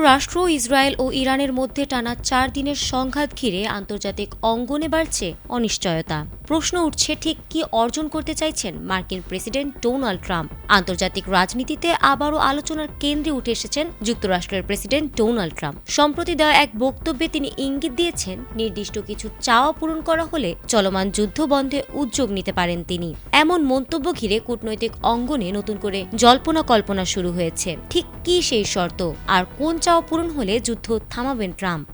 যুক্তরাষ্ট্র, ইসরায়েল ও ইরানের মধ্যে টানা ৪ দিনের সংঘাত ঘিরে আন্তর্জাতিক অঙ্গনে বাড়ছে অনিশ্চয়তা। প্রশ্ন উঠছে, ঠিক কি অর্জন করতে চাইছেন মার্কিন প্রেসিডেন্ট ডোনাল্ড ট্রাম্প? আন্তর্জাতিক রাজনীতিতে আবারও আলোচনার কেন্দ্রে উঠে এসেছেন যুক্তরাষ্ট্রের প্রেসিডেন্ট ডোনাল্ড ট্রাম্প। সম্প্রতি দেওয়া এক বক্তব্যে তিনি ইঙ্গিত দিয়েছেন, নির্দিষ্ট কিছু চাওয়া পূরণ করা হলে চলমান যুদ্ধ বন্ধে উদ্যোগ নিতে পারেন তিনি। এমন মন্তব্য ঘিরে কূটনৈতিক অঙ্গনে নতুন করে জল্পনা কল্পনা শুরু হয়েছে। ঠিক কি সেই শর্ত, আর কোন চাওয়া পূরণ হলে যুদ্ধ থামাবেন ট্রাম্প?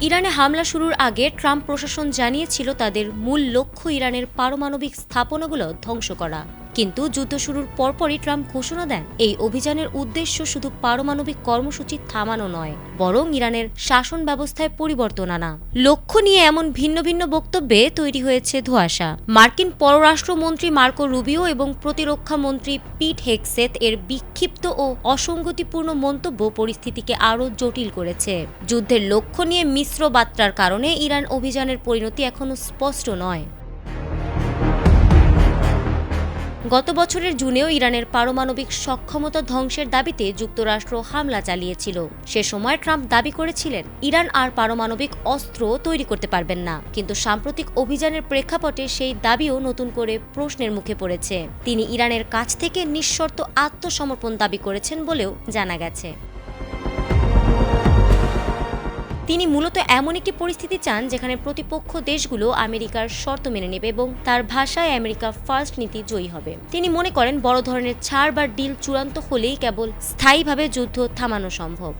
ইরানে হামলা শুরুর আগে ট্রাম্প প্রশাসন জানিয়েছিল তাদের মূল লক্ষ্য ইরানের পারমাণবিক স্থাপনাগুলো ধ্বংস করা। কিন্তু যুদ্ধ শুরুর পরপরই ট্রাম্প ঘোষণা দেন, এই অভিযানের উদ্দেশ্য শুধু পারমাণবিক কর্মসূচি থামানো নয়, বরং ইরানের শাসন ব্যবস্থায় পরিবর্তন আনা। লক্ষ্য নিয়ে এমন ভিন্ন ভিন্ন বক্তব্যে তৈরি হয়েছে ধোঁয়াশা। মার্কিন পররাষ্ট্রমন্ত্রী মার্কো রুবিও এবং প্রতিরক্ষা মন্ত্রী পিট হেগসেথ এর বিক্ষিপ্ত ও অসঙ্গতিপূর্ণ মন্তব্য পরিস্থিতিকে আরও জটিল করেছে। যুদ্ধের লক্ষ্য নিয়ে মিশ্র বার্তার কারণে ইরান অভিযানের পরিণতি এখনও স্পষ্ট নয়। গত বছরের জুনেও ইরানের পারমাণবিক সক্ষমতা ধ্বংসের দাবিতে যুক্তরাষ্ট্র হামলা চালিয়েছিল। সে সময় ট্রাম্প দাবি করেছিলেন, ইরান আর পারমাণবিক অস্ত্র তৈরি করতে পারবেন না। কিন্তু সাম্প্রতিক অভিযানের প্রেক্ষাপটে সেই দাবিও নতুন করে প্রশ্নের মুখে পড়েছে। তিনি ইরানের কাছ থেকে নিঃশর্ত আত্মসমর্পণ দাবি করেছেন বলেও জানা গেছে। তিনি মূলত এমন একটি পরিস্থিতি চান যেখানে প্রতিপক্ষ দেশগুলো আমেরিকার শর্ত মেনে নেবে এবং তার ভাষায় আমেরিকা ফার্স্ট নীতি জয়ী হবে। তিনি মনে করেন, বড় ধরনের ছাড় বা ডিল চূড়ান্ত হলেই কেবল স্থায়ীভাবে যুদ্ধ থামানো সম্ভব।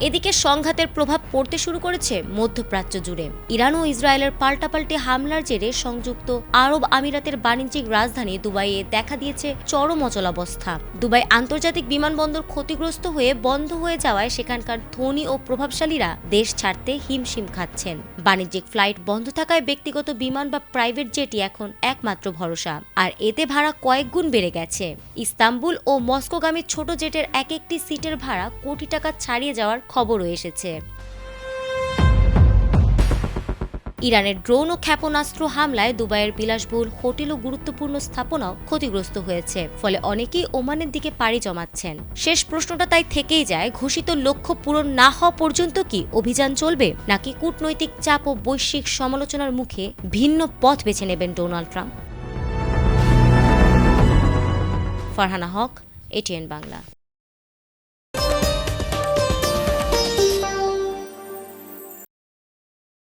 এদিকে সংঘাতের প্রভাব পড়তে শুরু করেছে মধ্যপ্রাচ্য জুড়ে। ইরান ও ইসরায়েলের পাল্টাপাল্টি হামলার জেরে সংযুক্ত আরব আমিরাতের বাণিজ্যিক রাজধানী দুবাইয়ে দেখা দিয়েছে চরম অচলাবস্থা। দুবাই আন্তর্জাতিক বিমানবন্দর ক্ষতিগ্রস্ত হয়ে বন্ধ হয়ে যাওয়ায় সেখানকার ধনী ও প্রভাবশালীরা দেশ ছাড়তে হিমশিম খাচ্ছেন। বাণিজ্যিক ফ্লাইট বন্ধ থাকায় ব্যক্তিগত বিমান বা প্রাইভেট জেটই এখন একমাত্র ভরসা, আর এতে ভাড়া কয়েক গুণ বেড়ে গেছে। ইস্তাম্বুল ও মস্কোগামী ছোট জেটের এক একটি সিটের ভাড়া কোটি টাকা ছাড়িয়ে যাওয়ার খবরও এসেছে। ইরানের ড্রোন ও ক্ষেপণাস্ত্র হামলায় দুবাইয়ের বিলাসবহুল হোটেল ও গুরুত্বপূর্ণ স্থাপনাও ক্ষতিগ্রস্ত হয়েছে, ফলে অনেকেই ওমানের দিকে পাড়ি জমাচ্ছেন। শেষ প্রশ্নটা তাই থেকেই যায়, ঘোষিত লক্ষ্য পূরণ না হওয়া পর্যন্ত কি অভিযান চলবে, নাকি কূটনৈতিক চাপ ও বৈশ্বিক সমালোচনার মুখে ভিন্ন পথ বেছে নেবেন ডোনাল্ড ট্রাম্প? ফারহানা হক, এটিএন বাংলা।